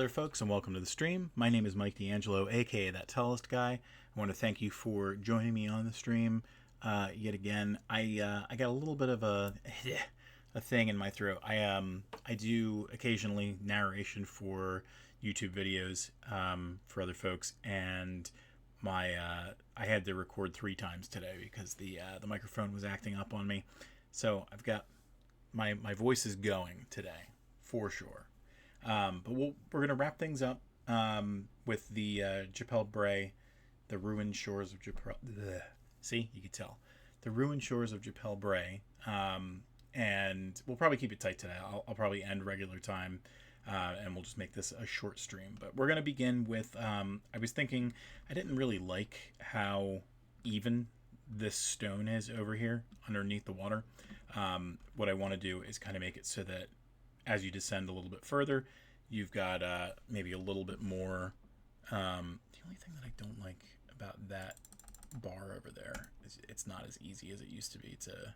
there, folks, and welcome to the stream. My name is Mike D'Angelo, aka that Tellest guy. I want to thank you for joining me on the stream yet again. I got a little bit of a thing in my throat. I do occasionally narration for YouTube videos for other folks, and I had to record 3 times today because the microphone was acting up on me. So I've got my voice is going today for sure. But we're going to wrap things up with the Japel Brae, the ruined shores of Japel. See, you can tell. The ruined shores of Japel Brae. And we'll probably keep it tight today. I'll probably end regular time, and we'll just make this a short stream. But we're going to begin with, I was thinking, I didn't really like how even this stone is over here underneath the water. What I want to do is kind of make it so that as you descend a little bit further, you've got maybe a little bit more. The only thing that I don't like about that bar over there is it's not as easy as it used to be to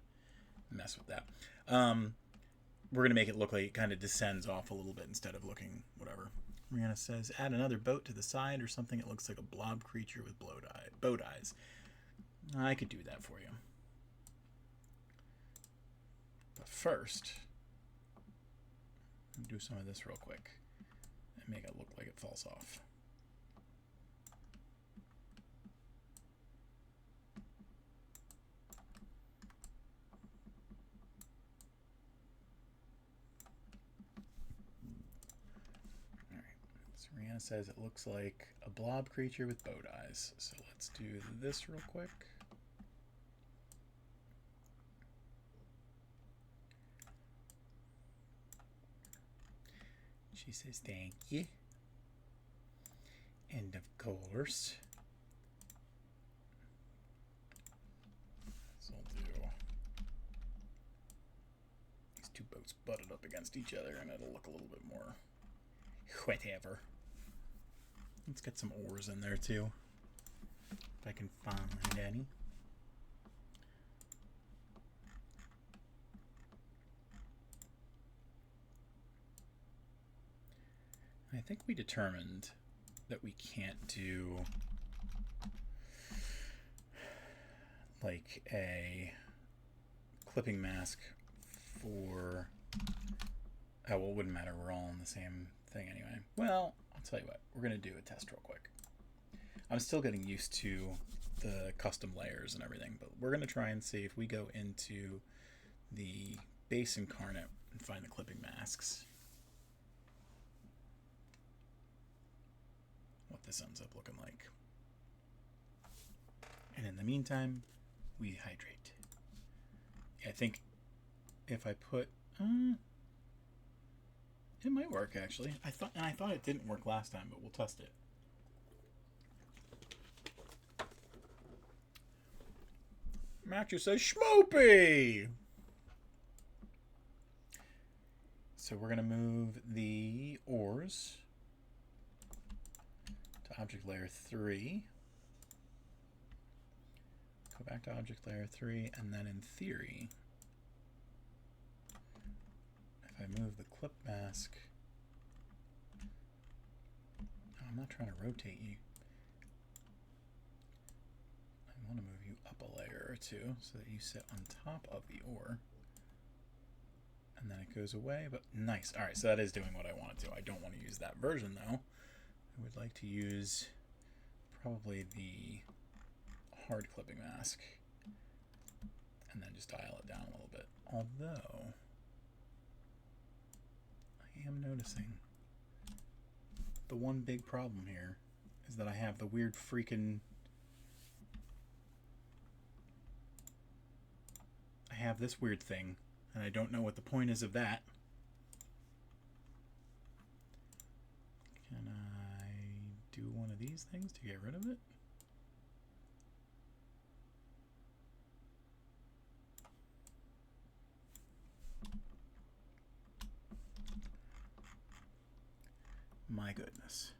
mess with that. We're going to make it look like it kind of descends off a little bit instead of looking whatever. Rihanna says, add another boat to the side or something. It looks like a blob creature with boat eyes. I could do that for you. But first, do some of this real quick and make it look like it falls off. All right. So Rihanna says it looks like a blob creature with boat eyes. So let's do this real quick. She says, thank you. And of course, so I'll do these 2 boats butted up against each other, and it'll look a little bit more whatever. Let's get some oars in there too, if I can find any. I think we determined that we can't do like a clipping mask for, oh, well, it wouldn't matter. We're all in the same thing anyway. Well, I'll tell you what, we're going to do a test real quick. I'm still getting used to the custom layers and everything, but we're going to try and see if we go into the base incarnate and find the clipping masks, what this ends up looking like. And in the meantime, we hydrate. I think if I put, it might work actually. I thought it didn't work last time, but we'll test it. Matthew says Schmoopy. So we're gonna move the oars to object layer 3. Go back to object layer 3, and then in theory, if I move the clip mask, no, I'm not trying to rotate you. I want to move you up a layer or 2 so that you sit on top of the oar. And then it goes away, but nice. All right, so that is doing what I want it to. I don't want to use that version though. I would like to use probably the hard clipping mask and then just dial it down a little bit. Although I am noticing the one big problem here is that I have the weird freaking, I have this weird thing and I don't know what the point is of that. Can I do one of these things to get rid of it? My goodness.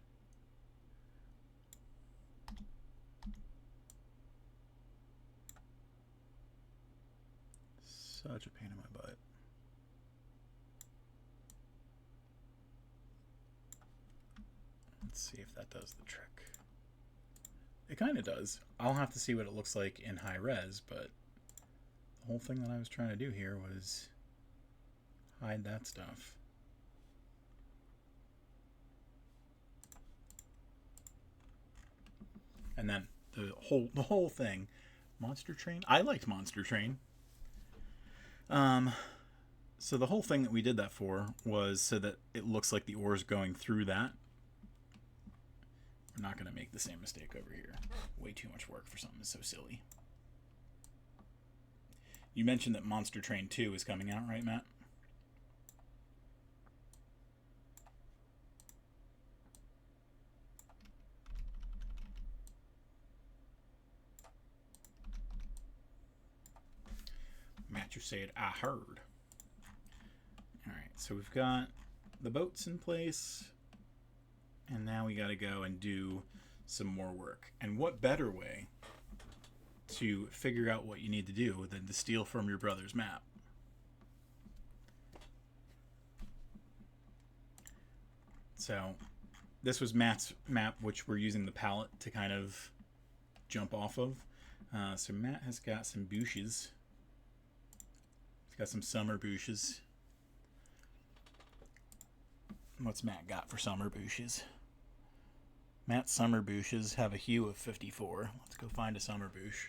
Such a pain in my butt. Let's see if that does the trick. It kind of does. I'll have to see what it looks like in high res, but the whole thing that I was trying to do here was hide that stuff. And then the whole thing, Monster Train. I liked Monster Train. So the whole thing that we did that for was so that it looks like the ore's going through that. We're not going to make the same mistake over here. Way too much work for something so silly. You mentioned that Monster Train 2 is coming out, right, Matt? Matt, you said, I heard. Alright, so we've got the boats in place. And now we got to go and do some more work. And what better way to figure out what you need to do than to steal from your brother's map? So this was Matt's map, which we're using the palette to kind of jump off of. So Matt has got some bushes. He's got some summer bushes. What's Matt got for summer bushes? Matt's summer bushes have a hue of 54. Let's go find a summer bush.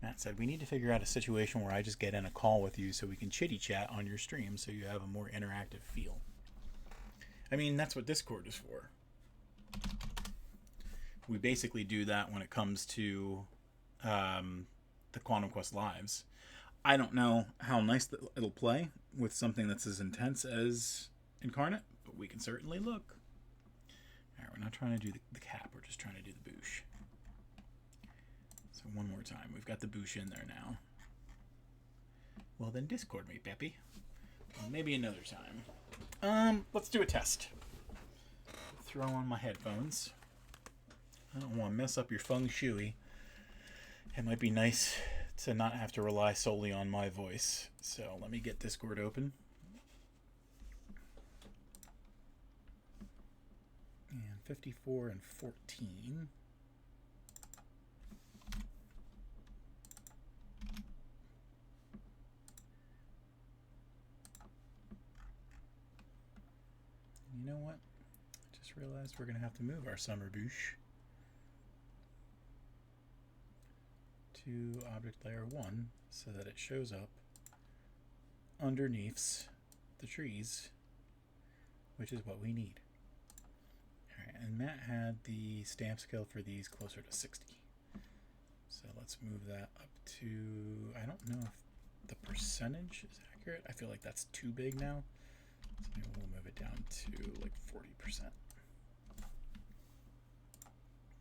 Matt said, we need to figure out a situation where I just get in a call with you so we can chitty chat on your stream so you have a more interactive feel. I mean, that's what Discord is for. We basically do that when it comes to the Quantum Quest Lives. I don't know how nice it'll play with something that's as intense as Incarnate, but we can certainly look. Alright, we're not trying to do the cap, we're just trying to do the boosh. So one more time. We've got the boosh in there now. Well then Discord me, Peppy. Well, maybe another time. Let's do a test. Throw on my headphones. I don't want to mess up your feng shui. It might be nice to not have to rely solely on my voice. So let me get Discord open. And 54 and 14. You know what? I just realized we're going to have to move our summer bush to object layer 1 so that it shows up underneath the trees, which is what we need. Alright, and Matt had the stamp scale for these closer to 60. So let's move that up to, I don't know if the percentage is accurate. I feel like that's too big now. So maybe we'll move it down to like 40%.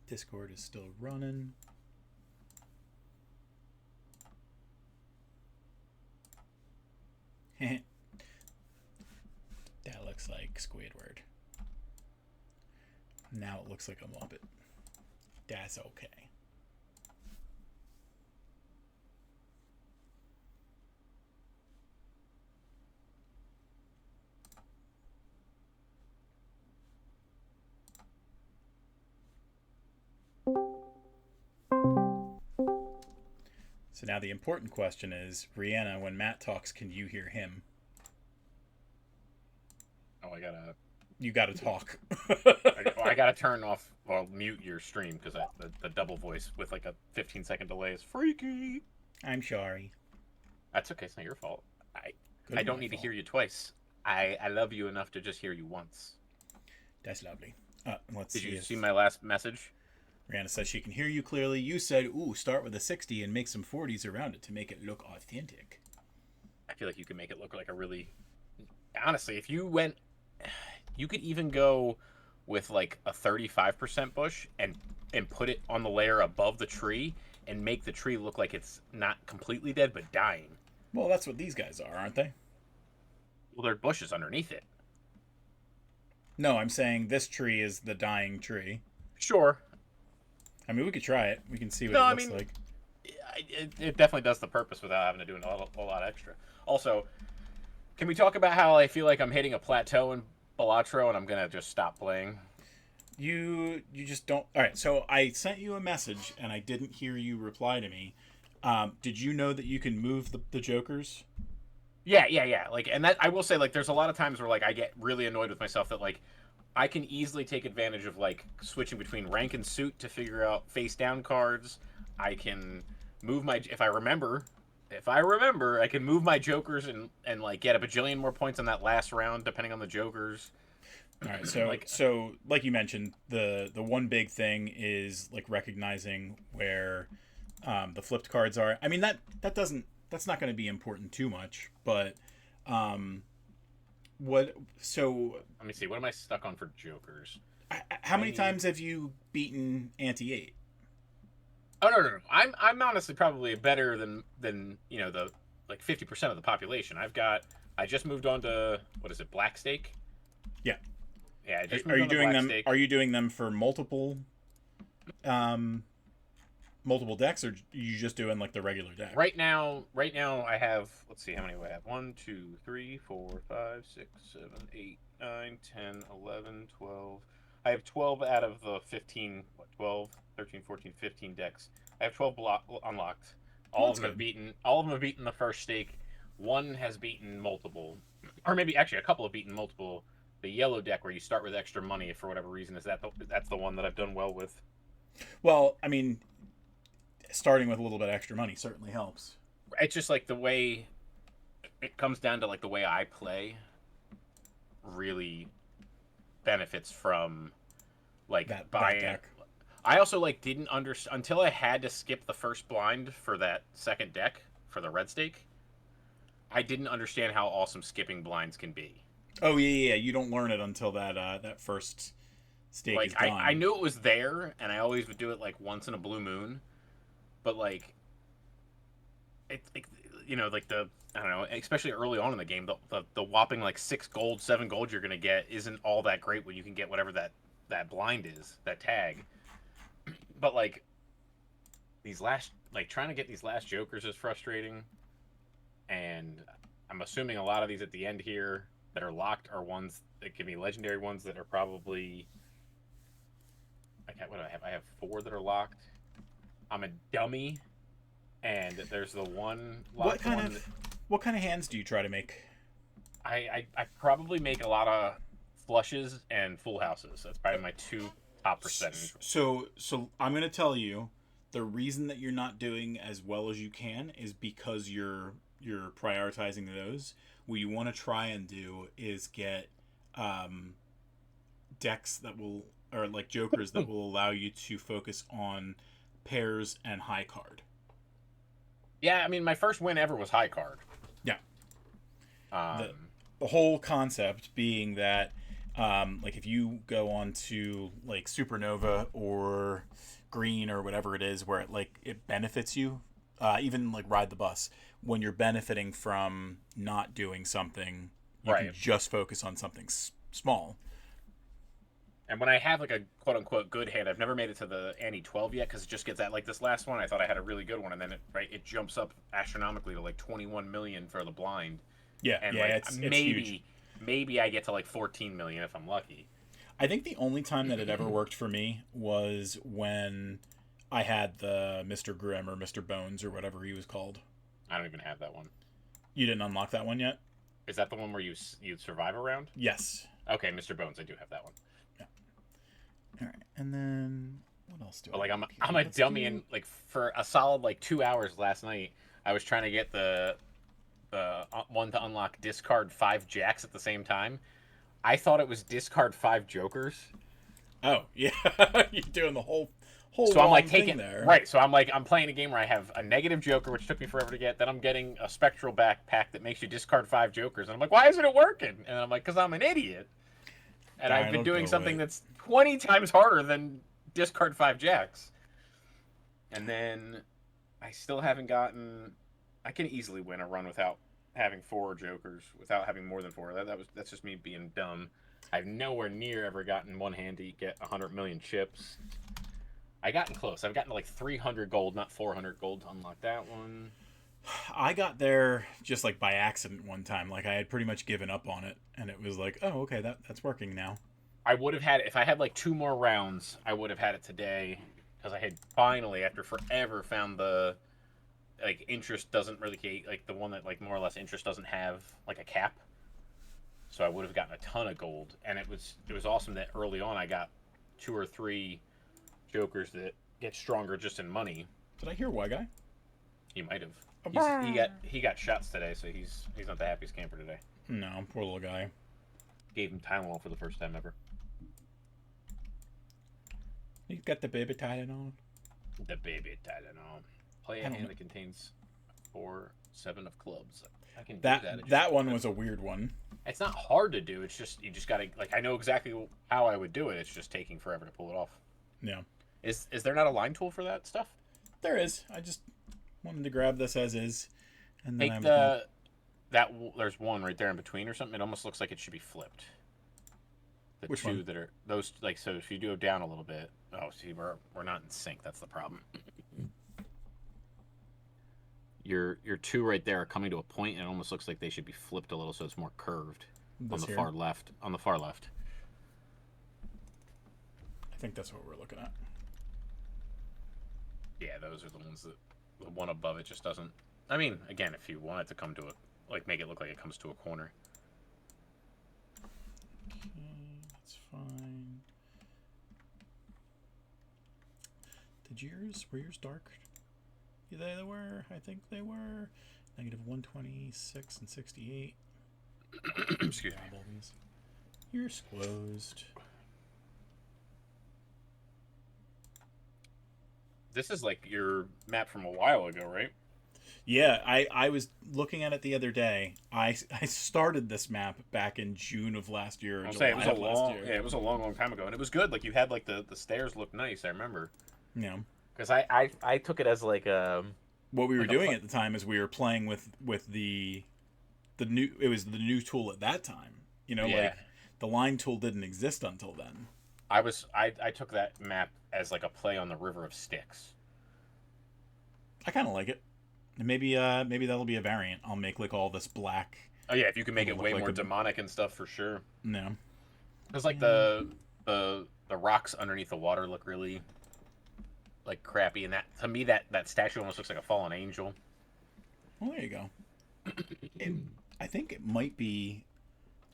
Discord is still running. That looks like Squidward. Now it looks like a Muppet. That's okay. So now the important question is, Rihanna, when Matt talks, can you hear him? Oh, You gotta talk. I gotta turn off or mute your stream because the double voice with like a 15-second delay is freaky. I'm sorry. That's okay. It's not your fault. I don't need to hear you twice. I love you enough to just hear you once. That's lovely. Let's Did see. you see my last message? Rihanna says she can hear you clearly. You said, ooh, start with a 60 and make some 40s around it to make it look authentic. I feel like you can make it look like a really... Honestly, if you went... You could even go with like a 35% bush and put it on the layer above the tree and make the tree look like it's not completely dead but dying. Well, that's what these guys are, aren't they? Well, there are bushes underneath it. No, I'm saying this tree is the dying tree. Sure. I mean, we could try it. We can see what No, it I looks mean, like. it definitely does the purpose without having to do a lot extra. Also, can we talk about how I feel like I'm hitting a plateau in Balatro and I'm gonna just stop playing? You just don't. All right. So I sent you a message and I didn't hear you reply to me. Did you know that you can move the jokers? Yeah. Like, and that I will say, like, there's a lot of times where like I get really annoyed with myself that like I can easily take advantage of like switching between rank and suit to figure out face down cards. I can move my if I remember, I can move my jokers and like get a bajillion more points on that last round depending on the jokers. All right. So Like, so like you mentioned, the one big thing is like recognizing where the flipped cards are. I mean that's not going to be important too much, but um, what so let me see. What am I stuck on for jokers? how I many need. times have you beaten Anti 8? Oh no. I'm honestly probably better than the like 50% of the population. I just moved on to what is it, Black Stake? Yeah. Yeah, I just Are moved you on to doing Black them? Are Stake. you doing them for um, multiple decks, or are you just doing like the regular deck? Right now I have, let's see, how many do I have? 1, 2, 3, 4, 5, 6, 7, 8, 9, 10, 11, 12. I have 12 out of the 15, what, 12, 13, 14, 15 decks. I have 12 unlocked. Well, All of that's them have good. beaten. All of them have beaten the first stake. One has beaten multiple, or maybe actually a couple have beaten multiple. The yellow deck where you start with extra money for whatever reason that's the one that I've done well with. Well, I mean, starting with a little bit extra money certainly helps. It's just like the way it comes down to like the way I play really benefits from like That buying. deck. I also like didn't understand until I had to skip the first blind for that second deck for the red stake. I didn't understand how awesome skipping blinds can be. Oh yeah. You don't learn it until that first stake is Like I done. knew it was there, and I always would do it like once in a blue moon, but like it like the I don't know, especially early on in the game, the whopping like 6 gold, 7 gold you're gonna get isn't all that great when you can get whatever that blind is, that tag. But like these last like trying to get these last jokers is frustrating, and I'm assuming a lot of these at the end here that are locked are ones that give me legendary ones that are probably what do I have? I have 4 that are locked. I'm a dummy, and there's the one What locked kind one of what kind of hands do you try to make? I probably make a lot of flushes and full houses. That's probably my 2 top percentage. So I'm gonna tell you, the reason that you're not doing as well as you can is because you're prioritizing those. What you want to try and do is get um, decks that will, or like jokers that will allow you to focus on pairs and high card. Yeah, I mean my first win ever was high card. Yeah. the Um, the whole concept being that like if you go on to like Supernova or Green or whatever it is where it benefits you, even like Ride the Bus, when you're benefiting from not doing something, you can right. just focus on something small. And when I have like a quote unquote good hand, I've never made it to the Annie 12 yet because it just gets that like this last one. I thought I had a really good one, and then it jumps up astronomically to like 21 million for the blind, Yeah, and yeah, like it's huge. maybe I get to like 14 million if I'm lucky. I think the only time that it ever worked for me was when I had the Mr. Grimm or Mr. Bones or whatever he was called. I don't even have that one. You didn't unlock that one yet? Is that the one where you survive a round? Yes. Okay, Mr. Bones, I do have that one. Yeah. All right, and then what else do But I like have here? I'm a Let's dummy, do. and like for a solid like 2 hours last night, I was trying to get the one to unlock discard 5 jacks at the same time. I thought it was discard 5 jokers. Oh yeah, you're doing the whole So I'm wrong like thing taking there. right. So I'm playing a game where I have a negative joker, which took me forever to get. Then I'm getting a spectral backpack that makes you discard 5 jokers, and I'm like, why isn't it working? And I'm like, because I'm an idiot, and I've been That'll doing go something away. that's 20 times harder than discard 5 jacks. And then I still haven't gotten. I can easily win a run without having 4 jokers, without having more than 4. That's just me being dumb. I've nowhere near ever gotten one hand to get 100 million chips. I gotten close. I've gotten to like 300 gold, not 400 gold to unlock that one. I got there just like by accident one time. Like I had pretty much given up on it, and it was like, oh, okay, that's working now. I would have had it if I had like 2 more rounds. I would have had it today because I had finally, after forever, found the like interest doesn't really like the one that like more or less interest doesn't have like a cap. So I would have gotten a ton of gold, and it was awesome that early on I got 2 or 3 jokers that get stronger just in money. Did I hear Y guy? He might have. He got shots today, so he's not the happiest camper today. No, poor little guy. Gave him Tylenol for the first time ever. He's got the baby Tylenol. The baby Tylenol. Play a hand that contains 7 of clubs. I can do that. That one was a weird one. It's not hard to do. It's just you just gotta like I know exactly how I would do it. It's just taking forever to pull it off. Yeah. Is there not a line tool for that stuff? There is. I just wanted to grab this as is, and then there's one right there in between or something. It almost looks like it should be flipped. Which one? That are those like so if you do it down a little bit. Oh, see we're not in sync. That's the problem. Your 2 right there are coming to a point, and it almost looks like they should be flipped a little so it's more curved on the far left. On the far left. I think that's what we're looking at. Yeah, those are the ones that the one above it just doesn't. I mean, again, if you want it to come to a like make it look like it comes to a corner. Okay, that's fine. Were yours dark? Yeah, they were. I think they were. Negative 126 and 68. Excuse me. Yours closed. This is like your map from a while ago, right? Yeah, I was looking at it the other day. I started this map back in June of last year. I'll say it was it was a long time ago, and it was good. Like you had like the stairs looked nice. I remember. Yeah. Because I took it as like what we were doing at the time is we were playing with the new it was the new tool at that time. You know, like the line tool didn't exist until then. I took that map as like a play on the River of Styx. I kind of like it. And maybe that'll be a variant. I'll make like all this black. Oh yeah, if you can make it way more demonic and stuff for sure. No. Because like the rocks underneath the water look really like crappy, and that to me that statue almost looks like a fallen angel. Well, there you go. I think it might be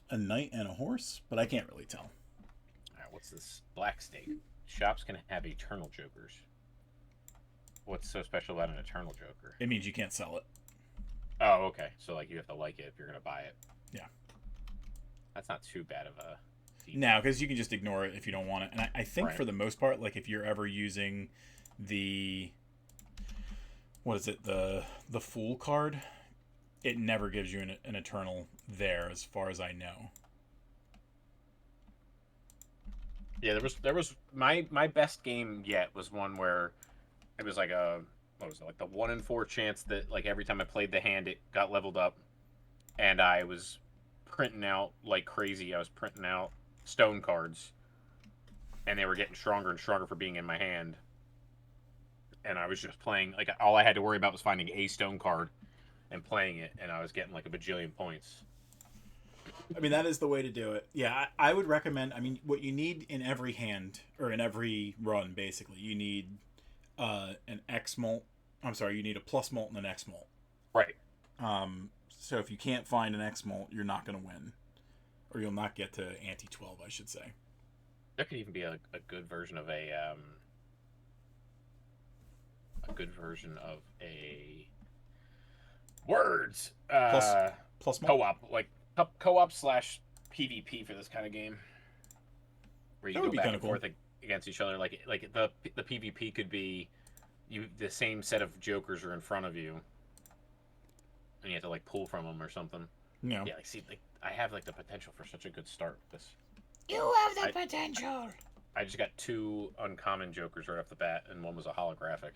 a knight and a horse, but I can't really tell. All right, what's this black state? Shops can have eternal jokers. What's so special about an eternal joker? It means you can't sell it. Oh, okay. So like you have to like it if you're gonna buy it. Yeah. That's not too bad of a. No, because you can just ignore it if you don't want it. And I think for the most part, like if you're ever using the the Fool card, it never gives you an eternal there, as far as I know. Yeah, there was my best game yet was one where it was like what was it, like the 1 in 4 chance that like every time I played the hand it got leveled up, and I was printing out like crazy. I was printing out stone cards, and they were getting stronger and stronger for being in my hand. And I was just playing, like all I had to worry about was finding a stone card and playing it, and I was getting like a bajillion points. I mean, that is the way to do it. Yeah, I would recommend, I mean, what you need in every hand, or in every run, basically, you need an X mult. I'm sorry, you need a plus mult and an X mult. Right. So if you can't find an X mult, you're not going to win. Or you'll not get to ante 12, I should say. There could even be a good version of a words plus co-op, like co-op / PvP for this kind of game, where you go back and forth against each other. Like the PvP could be the same set of jokers are in front of you, and you have to like pull from them or something. Yeah. Yeah. Like see, like I have like the potential for such a good start with this. You have the potential. I just got 2 uncommon jokers right off the bat, and one was a holographic.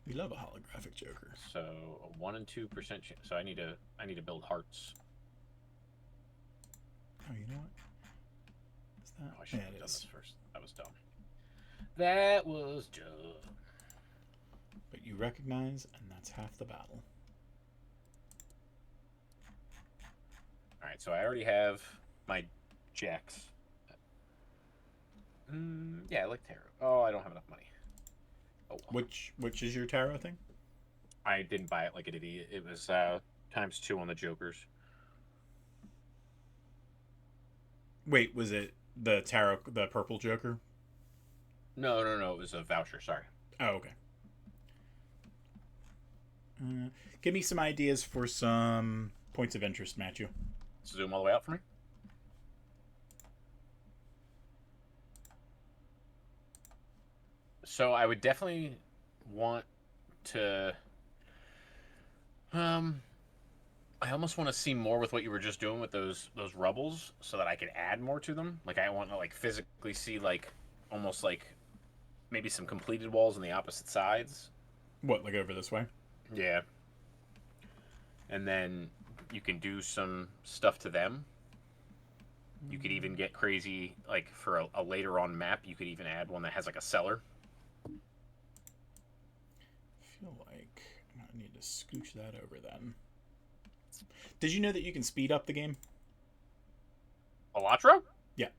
We love a holographic joker. So a 1 in 2% chance. So I need to build hearts. Oh, you know what? that? Oh, I should Yeah, have it done is. this first. That was dumb. That was dumb. But you recognize, and that's half the battle. All right, so I already have my jacks. Yeah, I like tarot. Oh, I don't have enough money. Oh, well. Which is your tarot thing? I didn't buy it like an idiot. It was ×2 on the jokers. Wait, was it the tarot, the purple joker? No, it was a voucher. Sorry. Oh, okay. Give me some ideas for some points of interest, Matthew. Zoom all the way out for me. So I would definitely want to. I almost want to see more with what you were just doing with those rubbles, so that I can add more to them. Like I want to like physically see like almost like maybe some completed walls on the opposite sides. What, like over this way? Yeah. And then you can do some stuff to them. You could even get crazy, like for a later on map, you could even add one that has like a cellar. I feel like I need to scooch that over then. Did you know that you can speed up the game? Elatro? Yeah.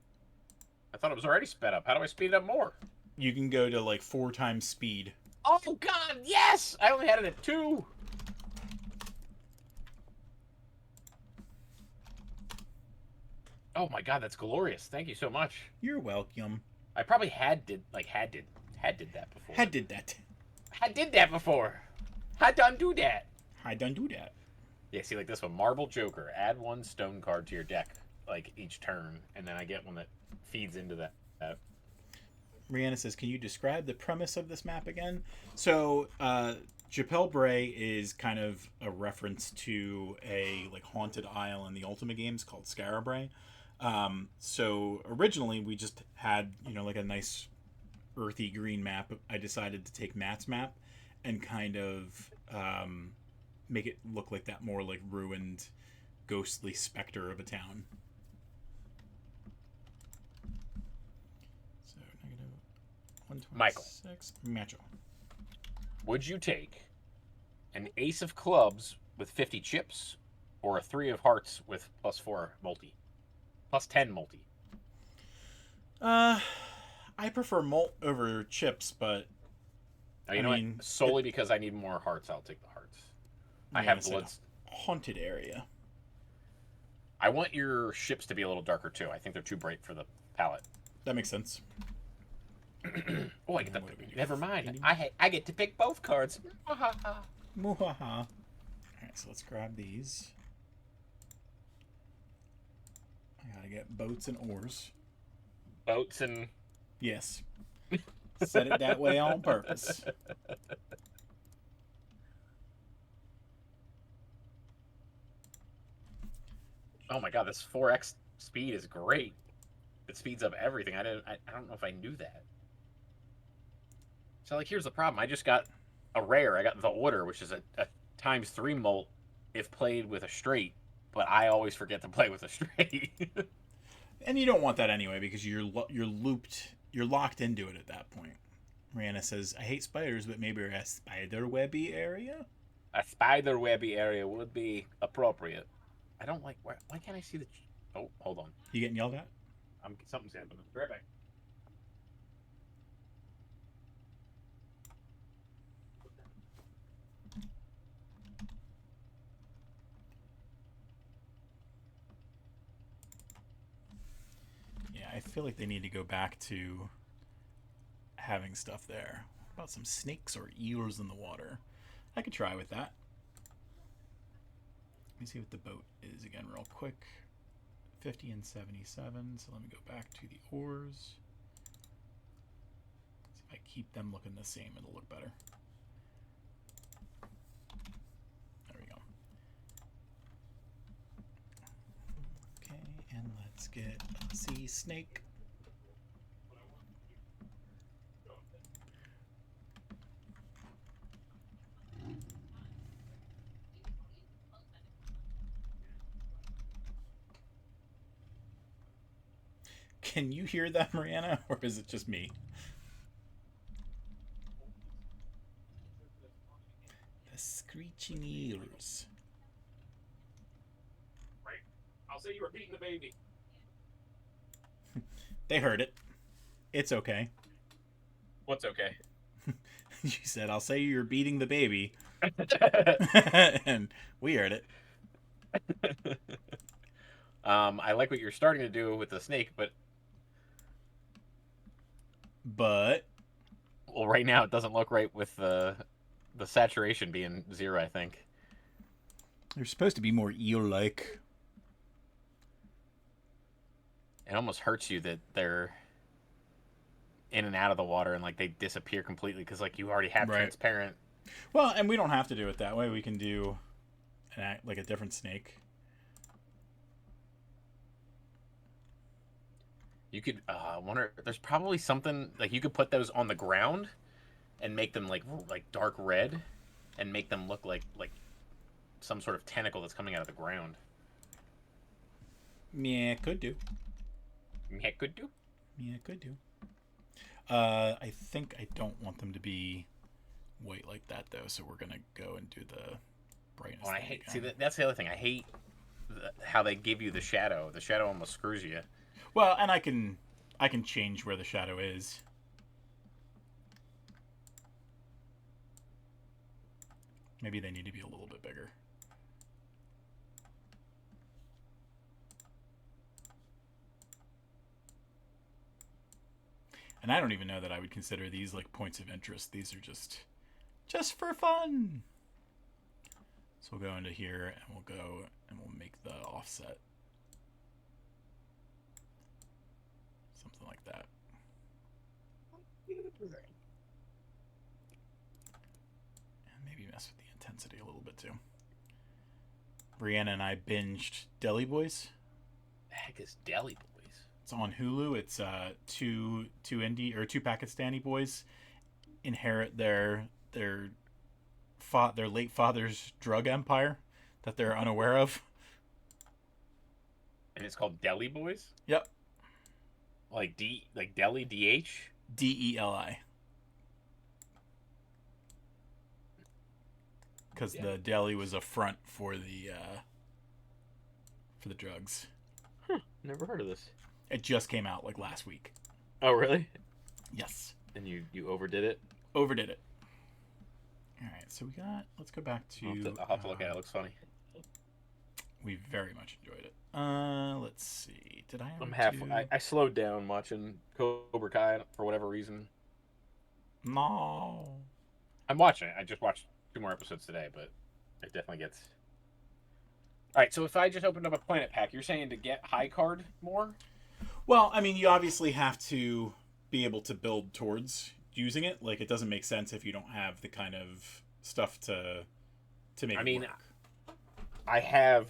I thought it was already sped up. How do I speed it up more? You can go to like 4 times speed. Oh god, yes! I only had it at 2. Oh my god, that's glorious. Thank you so much. You're welcome. I probably had did that before. Had did that. Had did that before. Had done do that. I done do that. Yeah, see, like this one, Marble Joker. Add 1 stone card to your deck, like each turn, and then I get one that feeds into that. Rihanna says, can you describe the premise of this map again? So, Japel Brae is kind of a reference to a like haunted isle in the Ultima games called Scarabray. So originally we just had, like a nice earthy green map. I decided to take Matt's map and kind of make it look like that more like ruined, ghostly specter of a town. So negative 126. Michael. Would you take an ace of clubs with 50 chips, or a 3 of hearts with +4 multi? +10 multi. I prefer malt over chips, but I mean, solely because I need more hearts, I'll take the hearts. I have bloods. Haunted area. I want your ships to be a little darker too. I think they're too bright for the palette. That makes sense. Oh, I get the. Never mind. I get to pick both cards. Muhaha. All right, so let's grab these. I gotta get boats and oars. Boats and. Yes. Set it that way on purpose. Oh my god, this 4x speed is great. It speeds up everything. I don't know if I knew that. So like, here's the problem. I just got a rare. I got the Order, which is a ×3 mult if played with a straight, but I always forget to play with a straight. And you don't want that anyway because you're locked into it at that point. Rihanna says, I hate spiders, but maybe a spider webby area? A spider webby area would be appropriate. I don't like... Why can't I see the... Oh, hold on. You getting yelled at? Something's happening. Be right back. Yeah, I feel like they need to go back to having stuff there. What about some snakes or eels in the water? I could try with that. Let me see what the boat is again real quick. 50 and 77, so let me go back to the oars. See if I keep them looking the same, it'll look better. There we go. Okay, and let's get a sea snake. Can you hear that, Mariana, or is it just me? The screeching ears. Right. I'll say you were beating the baby. They heard it. It's okay. What's okay? She said, I'll say you're beating the baby. And we heard it. I like what you're starting to do with the snake, but well, right now it doesn't look right with the saturation being 0, I think. They're supposed to be more eel-like. It almost hurts you that they're in and out of the water and like they disappear completely because like you already have transparent. Well, and we don't have to do it that way. We can do like a different snake. You could wonder. There's probably something like you could put those on the ground and make them like dark red, and make them look like some sort of tentacle that's coming out of the ground. Yeah, could do. Yeah, could do. Yeah, could do. I think I don't want them to be white like that though, so we're gonna go and do the brightness. Oh, I hate. See, that's the other thing. I hate how they give you the shadow. The shadow almost screws you. Well, and I can change where the shadow is. Maybe they need to be a little bit bigger. And I don't even know that I would consider these like points of interest. These are just for fun. So we'll go into here and we'll go and we'll make the offset. Something like that. And maybe mess with the intensity a little bit too. Brianna and I binged Deli Boys. The heck is Deli Boys? It's on Hulu. It's two Pakistani boys inherit their late father's drug empire that they're unaware of. And it's called Deli Boys? Yep. Like Deli DH? DELI. Because the deli was a front for the drugs. Never heard of this. It just came out like last week. Oh, really? Yes. And you overdid it? Overdid it. All right, so let's go back to... I'll have to look at it. It looks funny. We very much enjoyed it. Let's see. Did I I slowed down watching Cobra Kai for whatever reason. No. I'm watching it. I just watched 2 more episodes today, but it definitely gets... All right, so if I just opened up a planet pack, you're saying to get high card more? Well, I mean, you obviously have to be able to build towards using it. Like, it doesn't make sense if you don't have the kind of stuff to make it work. I have,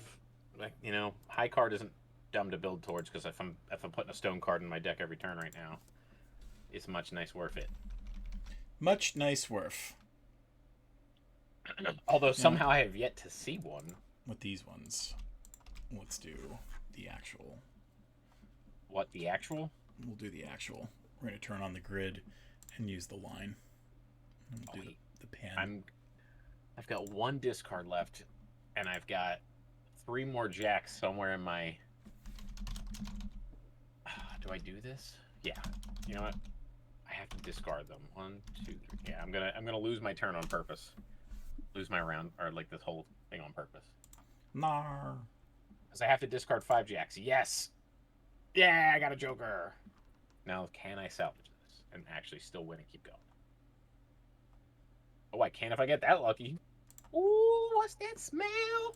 high card isn't dumb to build towards, because if I'm putting a stone card in my deck every turn right now, it's much nice worth it. Much nice worth. Although somehow I have yet to see one. With these ones, let's do the actual. What, the actual? We'll do the actual. We're going to turn on the grid and use the line. And we'll do the pan. I've got 1 discard left, and I've got 3 more jacks somewhere in my... do I do this? Yeah. You know what? I have to discard them. 1, 2, 3. Yeah, I'm gonna lose my turn on purpose. Lose my round, or like this whole thing on purpose. Nar. Because I have to discard 5 jacks. Yes! Yeah, I got a joker! Now, can I salvage this and actually still win and keep going? Oh, I can if I get that lucky. Ooh, what's that smell?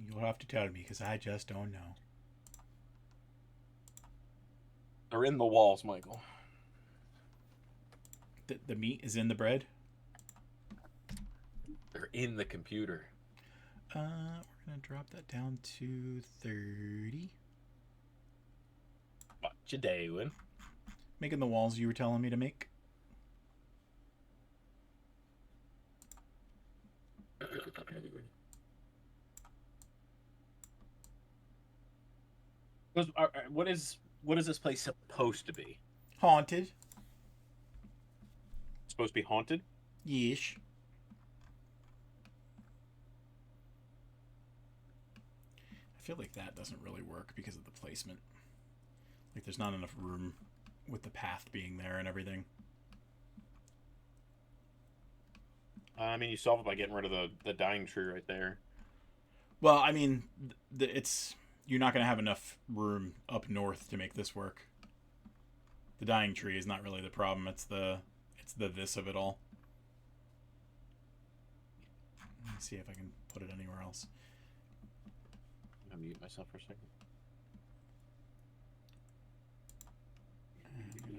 You'll have to tell me, because I just don't know. They're in the walls, Michael. The meat is in the bread? They're in the computer. We're going to drop that down to 30. What you doing? Making the walls you were telling me to make. What is this place supposed to be? Haunted. Supposed to be haunted? Yeesh. I feel like that doesn't really work because of the placement. Like there's not enough room with the path being there and everything. I mean, you solve it by getting rid of the dying tree right there. Well, I mean, it's you're not going to have enough room up north to make this work. The dying tree is not really the problem. It's the this of it all. Let me see if I can put it anywhere else. I'm gonna mute myself for a second.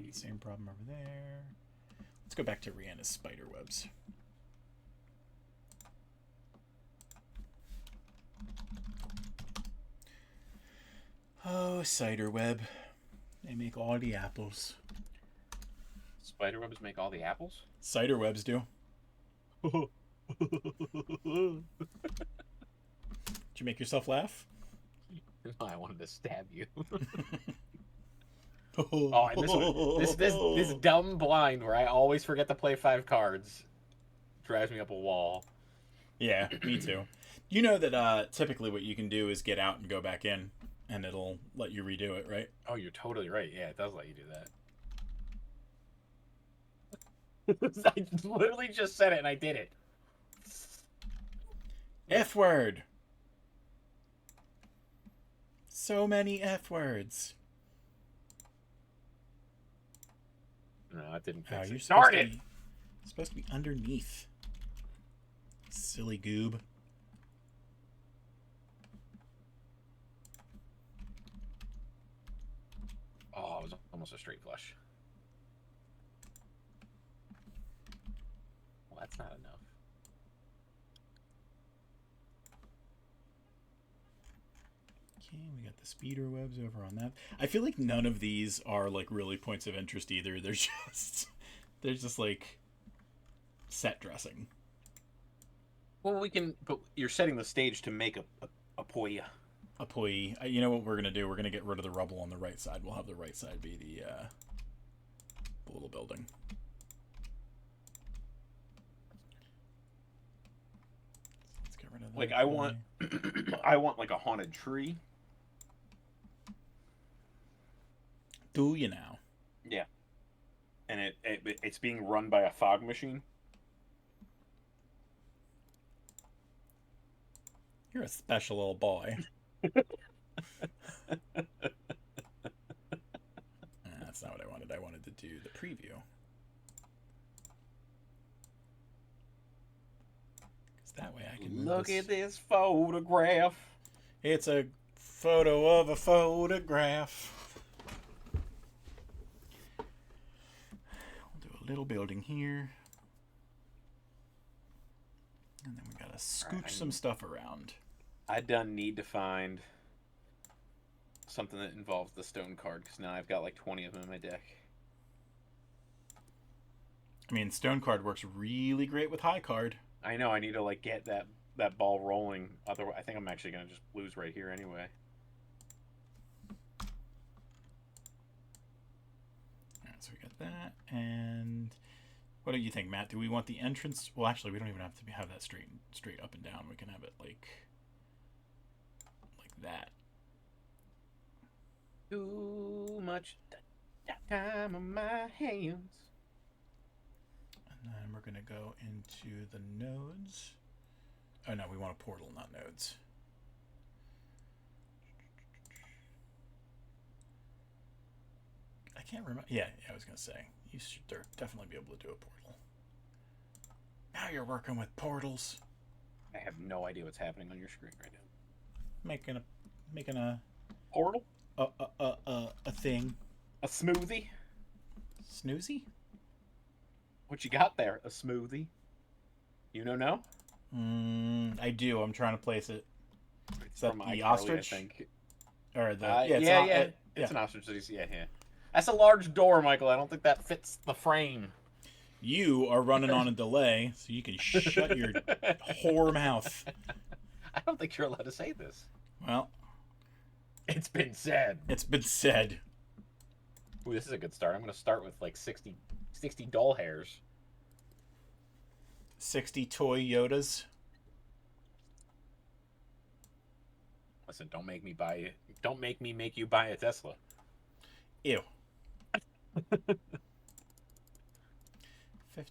The same problem over there. Let's go back to Rihanna's spider webs. Oh, cider web. They make all the apples. Spider webs make all the apples? Cider webs do. Did you make yourself laugh? No, I wanted to stab you. Oh, and this dumb blind where I always forget to play 5 cards drives me up a wall. Yeah, me too. You know that typically what you can do is get out and go back in, and it'll let you redo it, right? Oh, you're totally right. Yeah, it does let you do that. I literally just said it and I did it. F word. So many F words. No, I didn't Oh, fix you're it. Darn it! Supposed to be underneath. Silly goob. Oh, it was almost a straight flush. Well, that's not enough. Okay, we got the speeder webs over on that. I feel like none of these are like really points of interest either. They're just like set dressing. Well, but you're setting the stage to make a poya. A poi. You know what we're gonna do? We're gonna get rid of the rubble on the right side. We'll have the right side be the little building. Let's get rid of that. Like I want, I want like a haunted tree. Do you now? Yeah. And it's being run by a fog machine. You're a special little boy. That's not what I wanted. I wanted to do the preview. Because that way I can Look at this photograph. It's a photo of a photograph. We'll do a little building here. And then we gotta scooch some stuff around. I done need to find something that involves the stone card, because now I've got like 20 of them in my deck. I mean, stone card works really great with high card. I know, I need to like get that ball rolling. Otherwise, I think I'm actually going to just lose right here anyway. Alright, so we got that. And what do you think, Matt? Do we want the entrance? Well, actually, we don't even have to have that straight up and down. We can have it like that. Too much time on my hands. And then we're going to go into the nodes. Oh, no, we want a portal, not nodes. I can't remember. Yeah, I was going to say. You should definitely be able to do a portal. Now you're working with portals. I have no idea what's happening on your screen right now. Making a Portal? a thing. A smoothie? Snoozy? What you got there? A smoothie? You know? I do. I'm trying to place it. Is that From the iCarly, ostrich? I think. Or the It's an ostrich. Yeah. That's a large door, Michael. I don't think that fits the frame. You are running on a delay, so you can shut your whore mouth. I don't think you're allowed to say this. Well, It's been said. It's been said. Ooh, this is a good start. I'm going to start with like 60 doll hairs. 60 toy Yodas. Listen, don't make me buy it. Don't make me make you buy a Tesla. Ew. 50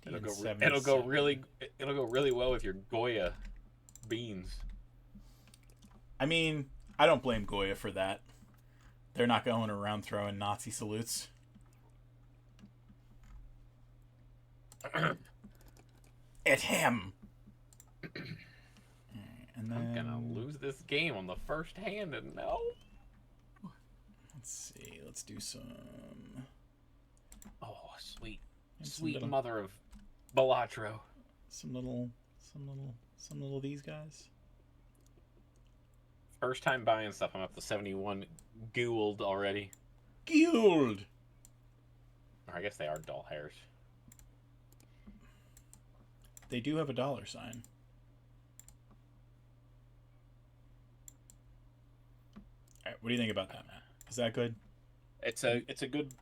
and 70. It'll go really well with your Goya beans. I mean, I don't blame Goya for that. They're not going around throwing Nazi salutes. At him. And then, I'm gonna lose this game on the first hand, and no. let's see. Let's do some. Oh, sweet little- mother of Balatro. Some little these guys. First time buying stuff. I'm up to 71 Gould already. Guild. Or I guess they are doll hairs. They do have a dollar sign. All right, what do you think about that, Matt? Is that good? It's a good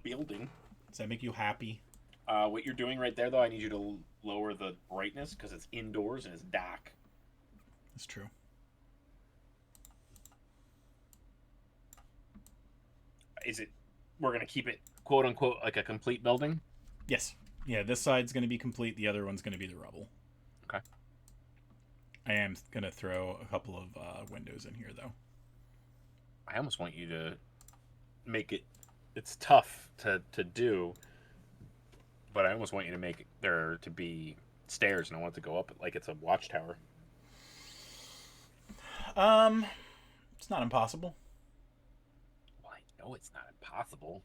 building. Does that make you happy? What you're doing right there, though, I need you to lower the brightness because it's indoors and it's dark. That's true. We're gonna keep it quote unquote like a complete building? Yes. Yeah, this side's going to be complete. The other one's going to be the rubble. Okay. I am going to throw a couple of windows in here, though. I almost want you to make it. It's tough to do, but I almost want you to make there to be stairs, and I want it to go up like it's a watchtower. It's not impossible. Well, I know it's not impossible.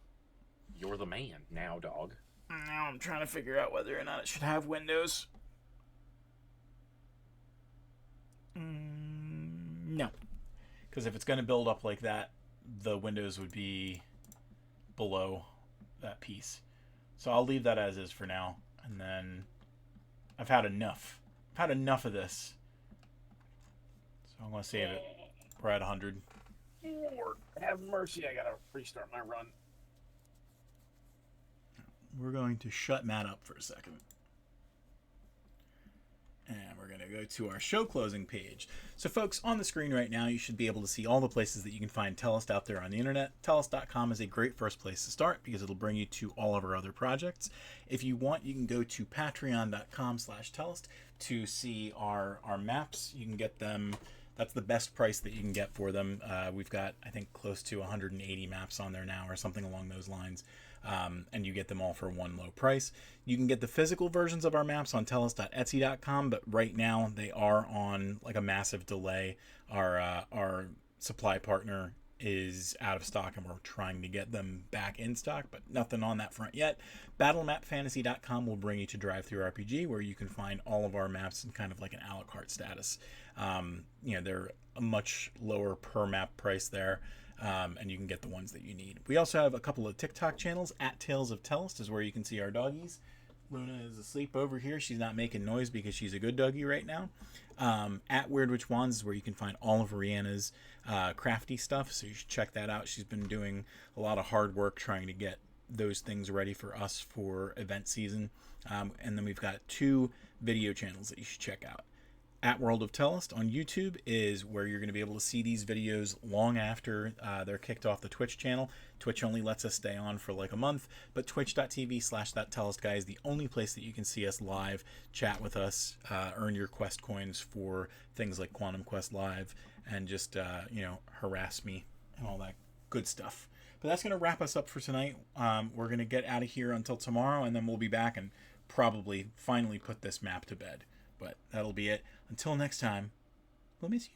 You're the man now, dog. Now I'm trying to figure out whether or not it should have windows. No. Because if it's going to build up like that, the windows would be below that piece. So I'll leave that as is for now. And then I've had enough. I've had enough of this. So I'm going to save it. We're at 100. Lord, have mercy. I got to restart my run. We're going to shut Matt up for a second. And we're going to go to our show closing page. So folks, on the screen right now, you should be able to see all the places that you can find Tellest out there on the internet. Tellest.com is a great first place to start because it'll bring you to all of our other projects. If you want, you can go to patreon.com/Tellest to see our maps. You can get them. That's the best price that you can get for them. We've got, I think, close to 180 maps on there now or something along those lines. And you get them all for one low price. You can get the physical versions of our maps on tellest.etsy.com, but right now they are on like a massive delay. Our supply partner is out of stock and we're trying to get them back in stock, but nothing on that front yet. Battlemapfantasy.com will bring you to Drive-Thru RPG, where you can find all of our maps in kind of like an a la carte status. They're a much lower per map price there. And you can get the ones that you need. We also have a couple of TikTok channels. At Tales of Tellest is where you can see our doggies. Luna is asleep over here. She's not making noise because she's a good doggie right now. At Weird Witch Wands is where you can find all of Rihanna's crafty stuff, so you should check that out. She's been doing a lot of hard work trying to get those things ready for us for event season. And then we've got 2 video channels that you should check out. At World of Tellest on YouTube is where you're going to be able to see these videos long after they're kicked off the Twitch channel. Twitch only lets us stay on for like a month, but twitch.tv/thattellestguy is the only place that you can see us live, chat with us, earn your quest coins for things like Quantum Quest Live, and just, harass me and all that good stuff. But that's going to wrap us up for tonight. We're going to get out of here until tomorrow, and then we'll be back and probably finally put this map to bed. But that'll be it. Until next time, we'll miss you.